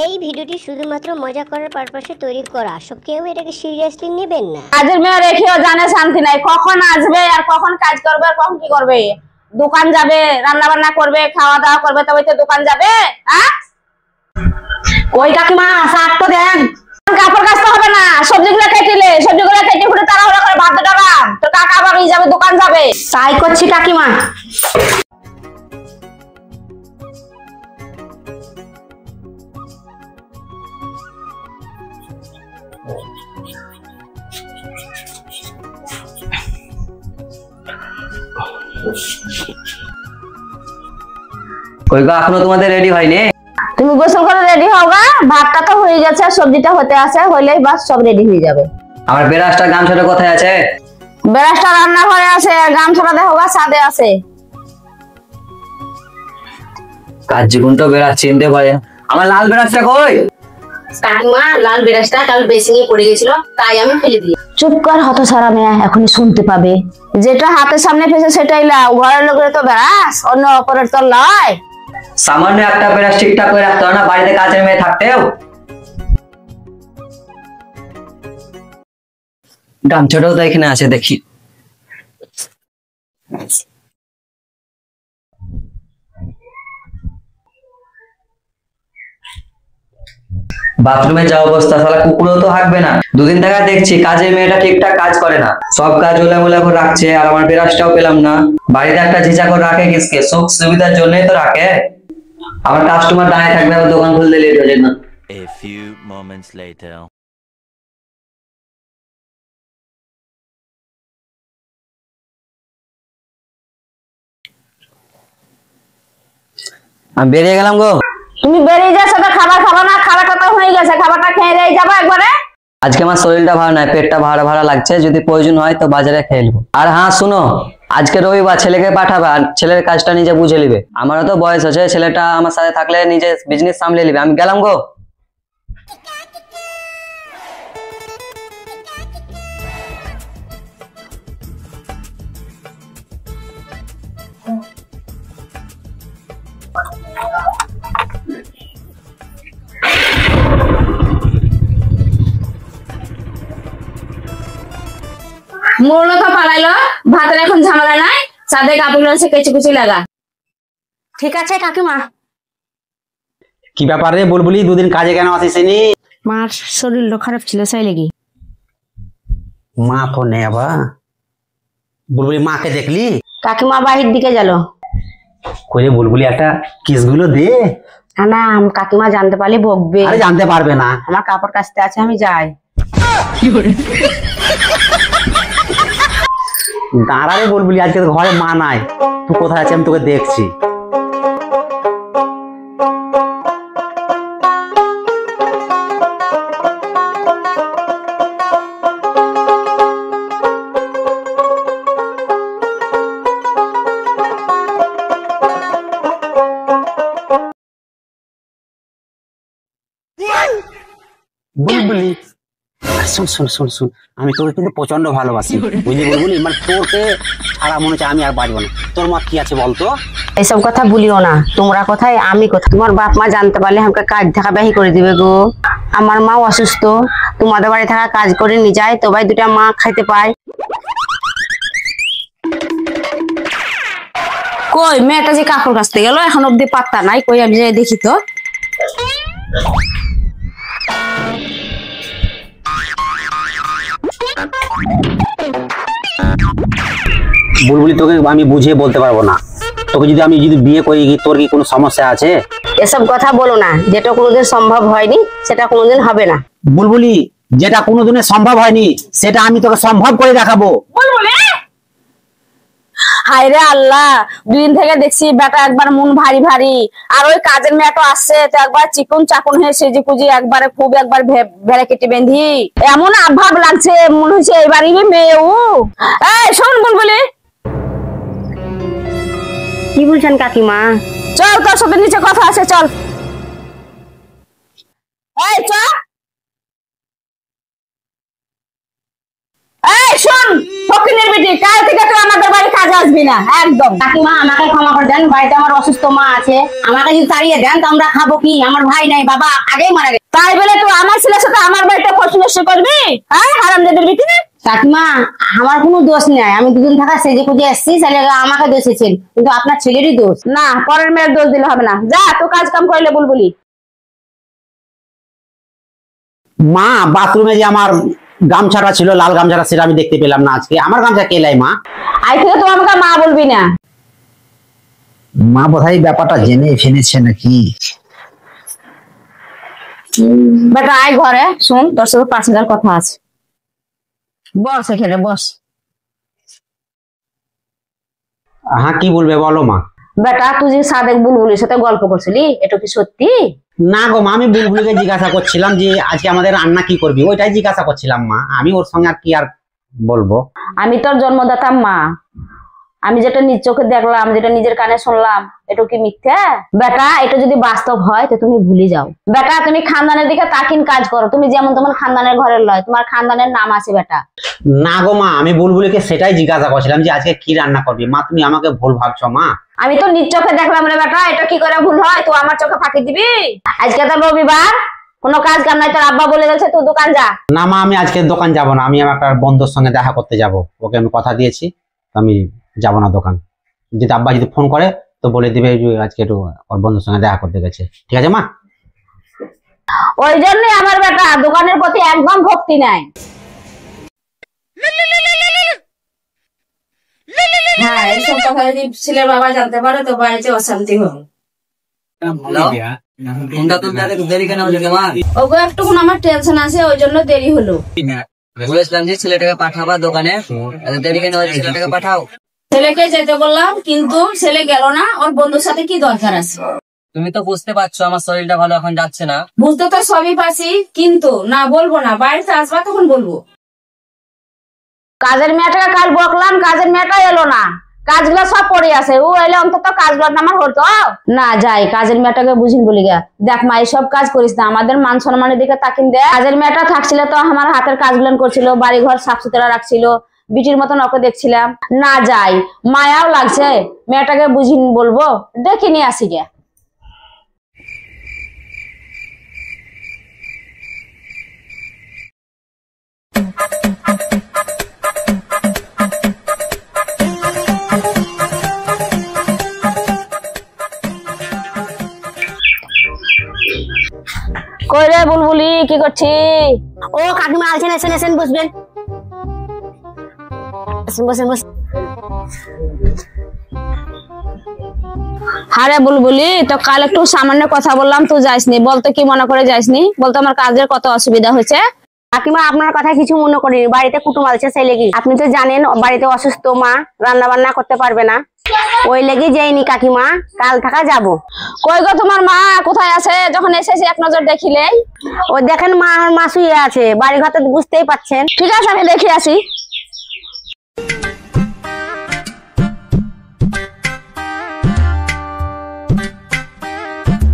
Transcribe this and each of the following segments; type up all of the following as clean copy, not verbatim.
এই ভিডিওটি শুধুমাত্র মজা করার পারপাসে তৈরি করা, কেউ এটাকে সিরিয়াসলি নেবেন না। কাজের মেয়ে রেখেও জানে শান্তি নাই, কখন আসবে আর কখন কাজ করবে আর কখন কি করবে। দোকান যাবে, রান্না বান্না করবে, খাওয়া দাওয়া করবে, তবে তো দোকান যাবে। ওই কাকিমা শাক তো দেন, কাপড় কাচতে হবে না, সবজিগুলো কেটে ফুটে তাড়াহুড়া করে ভাত ডালাম, তো কাকা আবার যাবে দোকান যাবে। তাই করছি কাকিমা। কই গো, এখনো তোমাদের রেডি হয়নি? তুমি গোসল করে রেডি হও গা, ভাতটা তো হয়ে গেছে, সবজিটা হতে আছে, হইলেই বাস সব রেডি হয়ে যাবে। আমার বেরাসটা গামছাটা কোথায় আছে? বেরাসটা রান্না ঘরে আছে, আর গামছাটা দেখো গা ছাদে আছে। কাজগুন তো বেরাস চিনতে পারে, আমার লাল বেরাসটা কই? কাকিমা, লাল বেরাসটা কাল বেসিং এ পড়ে গেছিল, তাই আমি ফেলে দিই। চুপ কর হতছাড়া মেয়ে, এখনই শুনতে পাবে। যেটা হাতের সামনে ফেসে সেটাই লাও, ঘরের লোকের তো বেরাস, অন্য অপরের তো লয়। সামান্য একটা বেরাস ঠিকঠাক করে রাখতে হয় না, বাড়িতে কাজের মেয়ে থাকতেও? গামছাটাও তো এখানে আছে, দেখি। বাথরুমে যা অবস্থা, শালা কুকুরও তো হাঁকবে না। দুদিন থেকে দেখছি কাজের মেয়েটা ঠিকঠাক কাজ করে না, সব কাজ ওলামোলা করে রাখছে, আর আমার বেরাসটাও পেলাম না। বাড়িতে একটা ঝিঝা করে রাখে কিসকে? সুখ সুবিধার জন্যই তো রাখে। আমার কাস্টমার দাঁড়িয়ে থাকবে, আমার দোকান খুলতে লেট হয়ে যায় না। A few moments later. আমি বেরিয়ে গেলাম গো। তুমি বেরিয়ে যাচ্ছ তো খাবার খাবা না? খাবার কথা হয়ে গেছে, খাবারটা খেয়ে দিয়ে যাবো একবারে। আজকে আমার শরীরটা ভালো নয়, পেটটা ভাড়া ভাড়া লাগছে, যদি প্রয়োজন হয় তো বাজারে খেয়ে নেবো। আর হ্যাঁ শুনো, আজকে রবিবার, ছেলেকে পাঠাবে আর ছেলের কাজটা নিজে বুঝে নিবে। আমারও তো বয়স আছে, ছেলেটা আমার সাথে থাকলে নিজে বিজনেস সামলে নিবে। আমি গেলাম গো। মোড়লো তো পালাইলো, ভাতের এখন ঝামেলা নাই, সাদে কাপড় আছে কেচি কুচি লাগা। ঠিক আছে কাকিমা। কি ব্যাপার রে বুলবুলি, দুদিন কাজে কেন আসিসনি? মার শরীরটা খারাপ ছিল, তাই লাগি। মা তো নেই আবার। বুলবুলি মাকে দেখলি? কাকিমা বাহির দিকে গেল। কই রে বুলবুলি, একটা কিস গুলো দে না, কাকিমা জানতে পারলে বকবে। আরে জানতে পারবে না। আমার কাপড় কাচতে আছে, আমি যাই। দাঁড়া রে বুলবুলি, আজকে তো ঘরে মা নাই, তুই কোথায় আছিস আমি তোকে দেখছি। বুলবুলি শোন শোন শোন শোন, আমি তোকে কিন্তু প্রচন্ড ভালোবাসি, বুঝলি বুলবুলি? মানে তোকে ছাড়া মনে হচ্ছে আমি আর বাঁচবো না। তোর মত কি আছে বলতো? এসব কথা বলিও না, তোমরা কোথায় আমি কোথায়। তোমার বাপ মা জানতে পারলে আমাকে কাজ থাকা বেশি করে দিবে গো। আমার মাও অসুস্থ, তোমাদের বাড়ি থাকা কাজ করে নিয়ে যায়, তো ভাই দুটা মা খাইতে পায়। কই মেয়েটা যে কাপড় কাচতে গেল, এখন অব্দি পাত্তা নাই, কই আমি যাই দেখি তো। বুলবুলি তোকে আমি বুঝিয়ে বলতে পারবো না। তোকে যদি আমি বিয়ে করি, তোর কি কোনো সমস্যা আছে? এসব কথা বলো না, যেটা কোনোদিন সম্ভব হয়নি সেটা কোনোদিন হবে না। বুলবুলি, যেটা কোনোদিনে সম্ভব হয়নি সেটা আমি তোকে সম্ভব করে দেখাবো। হায় রে আল্লাহ, দুদিন থেকে দেখছি বেটা একবার মন ভারী ভারী, আর ওই কাজের মেয়েটা আসছে তো একবার চিকন চাকন হয়ে সেজে কুজি একবারে খুব একবার ভেড়া কেটে বেঁধি, এমন আভাব লাগছে মনে হচ্ছে এবারই মেয়ে ও। এই শোন বুলবুলি। কি বলছেন কাকিমা? চল, তোর সাথে নিচে কথা আছে, চল। এই চল। এই শোন ফকিনের বেটি, কাল থেকে তো আমাদের বাড়ি কাজ আসবি না একদম। কাকিমা আমাকে ক্ষমা করে দেন, বাড়িতে আমার অসুস্থ মা আছে, আমাকে যদি তাড়িয়ে দেন তো আমরা খাবো কি? আমার ভাই নাই, বাবা আগেই মারা গেছে। তাই বলে তুই আমার ছেলের সাথে আমার বাড়িতে খরচ করবি? হ্যাঁ, হারামজাদার বেটি। কাকিমা আমার কোনো দোষ নাই, আমি দুদিন থাকা সেজে খুঁজে এসেছি, ছেলে আমাকে দোষেছেন, কিন্তু আপনার ছেলেরই দোষ। না, পরের মেয়ের দোষ দিলে হবে না। যা তো কাজ কাম করলে বুলবুলি। মা বাথরুমে যে আমার গামছাটা ছিল, লাল গামছাটা, সেটা আমি দেখতে পেলাম না আজকে। আমার গামছা কে লাই মা? আজ থেকে তো আমাকে মা বলবি না। মা বোধহয় ব্যাপারটা জেনে ফেলেছে নাকি। বেটা আয় ঘরে, শুন তোর সাথে পার্সোনাল কথা আছে। বস এখানে বস। হ্যাঁ কি বলবে বলো মা। বেটা তুই যে সাদেক বুলবুলির সাথে গল্প করছিলি, এটা কি সত্যি? না গো মা, আমি বুলবুলিকে জিজ্ঞাসা করছিলাম যে আজকে আমাদের রান্না কি করবি, ওইটাই জিজ্ঞাসা করছিলাম মা। আমি ওর সঙ্গে আর কি আর বলবো। আমি তোর জন্মদাতা মা, আমি যেটা নিজ চোখে দেখলাম, যেটা নিজের কানে শুনলাম, এটা কি মিথ্যা? বেটা এটা যদি বাস্তব হয় তো তুমি ভুলে যাও। বেটা তুমি খানদানের দিকে তাকিন কাজ করো, তুমি যেমন তেমন খানদানের ঘরের লয়, তোমার খানদানের নাম আছে বেটা। না গো মা, আমি বুলবুলিকে সেটাই জিজ্ঞাসা করছিলাম যে আজকে কি রান্না করবি। মা তুমি আমাকে ভুল ভাবছো মা। আমি তো নিজ চোখে দেখলাম রে বেটা, এটা কি করে ভুল হয়? তুই আমার চোখে ফাঁকি দিবি? আজকে তো রবিবার, কোনো কাজ কাম নাই, তোর আব্বা বলে গেছে তুই দোকান যা। না মা, আমি আজকে দোকান যাব না, আমি আমার একটা বন্ধুর সঙ্গে দেখা করতে যাব। ওকে আমি কথা দিয়েছি, আমি যাব না দোকান। যদি আব্বা যদি ফোন করে তো বলে দিবে যে আজকে একটু ওর বন্ধুর সঙ্গে দেখা করতে গেছে। ঠিক আছে মা? ওই জন্যই আমার বেটা দোকানের প্রতি একদম ভক্তি নাই। হ্যাঁ, এইসব কথা যদি ছেলের বাবা জানতে পারে তো বাড়িতে অশান্তি হবে। ফোনটা তুলতে এত দেরি কেন হলো মা? ওগো একটুকুন আমার টেনশন আছে, ওই জন্য দেরি হলো। বলেছিলাম যে ছেলেটাকে পাঠাবা দোকানে, এত দেরি কেন হলো? ছেলেটাকে পাঠাও। ছেলেকে যেতে বললাম কিন্তু ছেলে গেল না, ওর বন্ধুর সাথে কি দরকার আছে? তুমি তো বুঝতে পারছো আমার শরীরটা ভালো এখন যাচ্ছে না। বুঝতে তো সবই পারছি, কিন্তু না বলবো না, বাড়িতে আসবা তখন বলবো। কাজের মেয়েটাকে কাল বকলাম, কাজের মেয়েটা এলো না, কাজগুলো সব পড়ে আছে। ও এলে অন্তত কাজগুলো আমার হতো না। যাই কাজের মেয়েটাকে বুঝিন বলি গা, দেখ মা এইসব কাজ করিস না, আমাদের মান সম্মানের দিকে তাকিন দে। কাজের মেয়েটা থাকছিল তো আমার হাতের কাজগুলো করছিল, বাড়ি ঘর সাফ সুতরা রাখছিল, বিটির মতন ওকে দেখছিলাম। না যাই মায়াও লাগছে, মেয়েটাকে বুঝিন বলবো, ডেকে নিয়ে আসি গে। কই রে বুলবুলি, কি করছি? ও কাকিমা আছেন, এসেন এসেন বসবেন, বসেন বসেন। হারে বুলবুলি, তো কাল একটু সামান্য কথা বললাম, তুই যাইসনি, বলতো কি মনে করে যাইসনি? বলতো আমার কাজের কত অসুবিধা হয়েছে। কাকিমা আপনার কথা কিছু মনে করিনি, বাড়িতে কুটুম আছে সেই লেগে। আপনি তো জানেন বাড়িতে অসুস্থ মা, রান্না বান্না করতে পারবে না, ওই লেগে যাইনি কাকিমা, কাল থাকা যাবো। কই গো তোমার মা কোথায় আছে? যখন এসেছি এক নজর দেখিলেই। ও দেখেন মা, আমার মা শুয়ে আছে বাড়ি ঘর, বুঝতেই পাচ্ছেন। ঠিক আছে আমি দেখে আসি।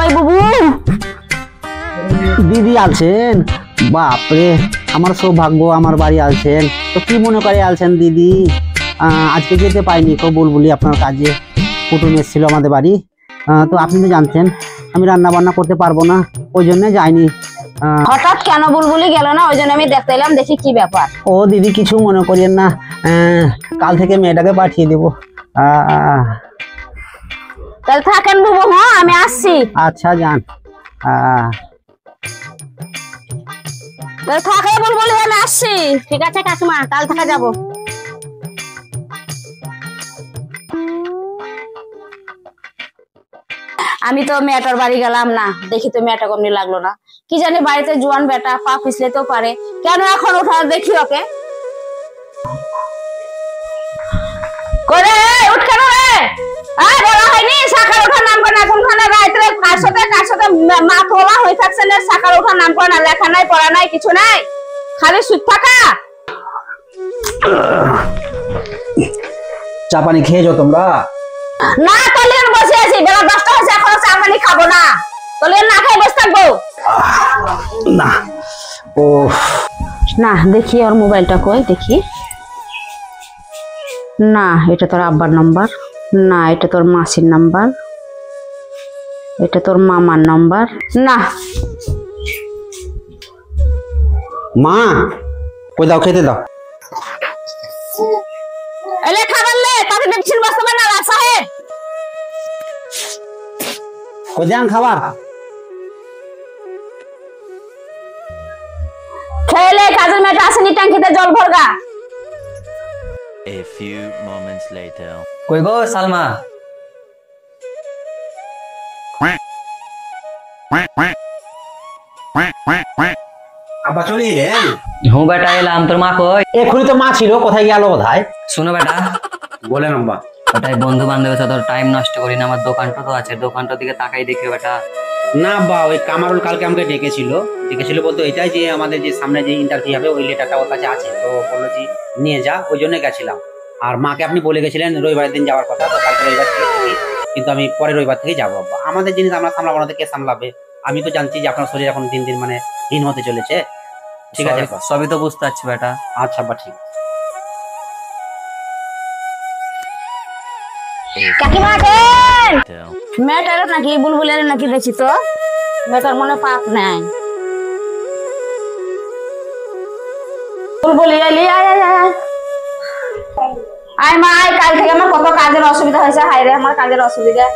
ওই বুবু, দিদি আছেন? বাপরে আমার সৌভাগ্য, আমার বাড়ি আছেন। তো কি মনে করে আছেন দিদি? আজকে যেতে পারিনি তো বুলবুলি আপনার কাজে, কুটুম এসেছিল আমাদের বাড়ি। তো আপনি তো জানতেন আমি রান্না বান্না করতে পারবো না, ওই জন্য যাইনি। হঠাৎ কেন বুলবুলি গেল না? ওই জন্য আমি দেখতে এলাম, দেখি কি ব্যাপার। ও দিদি কিছু মনে করিয়েন না, কাল থেকে মেয়েটাকে পাঠিয়ে দেবো। তাহলে থাকেন বুবু, হ্যাঁ আমি আসছি। আচ্ছা যান। তাহলে থাকে বুলবুলি, আমি আসছি। ঠিক আছে কাকিমা, কাল থাকা যাবো। আমি তো মেয়েটার বাড়ি গেলাম না, দেখি তো মেয়েটা কমনি লাগলো না। কি জানি বাড়িতে জোয়ান বেটা, পা পিছলেতেও পারে, কেন এখন ওঠা দেখি ওকে। করে উঠ কেন রে? বলা হয়নি সকাল ওঠার নাম করে না, কোনখানে রাত্রে কার সাথে মা তোলা হয়ে থাকছে না, সকাল ওঠার নাম করে না, লেখা নাই পড়া নাই কিছু নাই, খালি সুদ থাকা। চা পানি খেয়েছো তোমরা? না তাহলে বসে আছি, বেলা 10টা হয়েছে, এখনো চা পানি খাবো না, তাহলে না খাই বসে থাকবো না। ও না, দেখি ওর মোবাইলটা কই, দেখি না এটা তোর আব্বার নাম্বার, না এটা তোর মাসির নাম্বার, এটা তোর মামার নাম্বার। না মা কই দাও, খেতে দাও। এলে খাবার লে তাতে মেডিসিন বসতে না সাহেব। কই দেন খাবার। খেলে কাজের মেয়েটা আসেনি, ট্যাঙ্কিতে জল ভরগা। A few moments later. কই গো সালমা? আব্বা চলে এলেন? হুঁ বেটা এলাম, তোর মা কই? এখনই তো মা ছিল, কোথায় গেল বোধহয়। শুনো বেটা, বলেন আব্বা। ওটাই বন্ধু বান্ধবের সাথে টাইম নষ্ট করি না, আমার দোকানটা তো আছে, দোকানটার দিকে তাকাই দেখি বেটা। না আব্বা, ওই কামারুল কালকে আমাকে ডেকেছিল বলতো এটাই যে আমাদের যে সামনে যে ইন্টারভিউ হবে ওই লেটারটা ওর কাছে আছে, তো বললো যে নিয়ে যা, ওই জন্য গেছিলাম। আর মাকে আপনি বলে গেছিলেন রবিবারের দিন যাওয়ার কথা, তো কালকে রবিবার থেকে ছুটি, কিন্তু আমি পরের রবিবার থেকে যাবো আব্বা। আমাদের জিনিস আমরা সামলাবো না তো কে সামলাবে? আমি তো জানছি যে আপনার শরীর এখন দিন দিন মানে দিন হতে চলেছে। ঠিক আছে আব্বা। সবই তো বুঝতে পারছি বেটা। আচ্ছা আব্বা ঠিক আছে। কাকিমা কেন মেয়েটার নাকি বুলবুলের নাকি দেখছি তো, মেয়েটার মনে পাপ নাই। বুলবুলি এলি, আয় আয় আয় আয় মা আয়, কাল থেকে আমার কত কাজের অসুবিধা হয়েছে। হায় রে আমার কাজের অসুবিধা।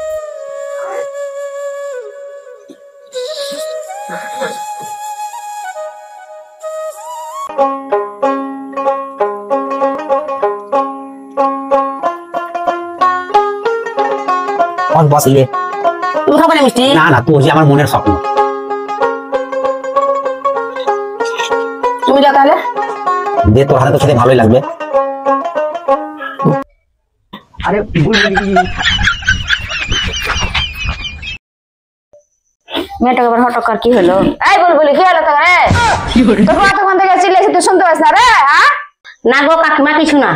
বস ইয়ে তুমি খাবে না মিষ্টি? না না, তো আমার মনের স্বপ্ন। তুমি যাও তাহলে। দে, তোর হাতে তো খেতে ভালোই লাগবে। আরে মেয়েটাকে আবার হঠাৎ করে কি হলো? এই বুলবুলি কি হলো তোর? তোর তখন থেকে চিল্লেছি, তুই শুনতে পাস না রে? না গো কাকিমা, কিছু না।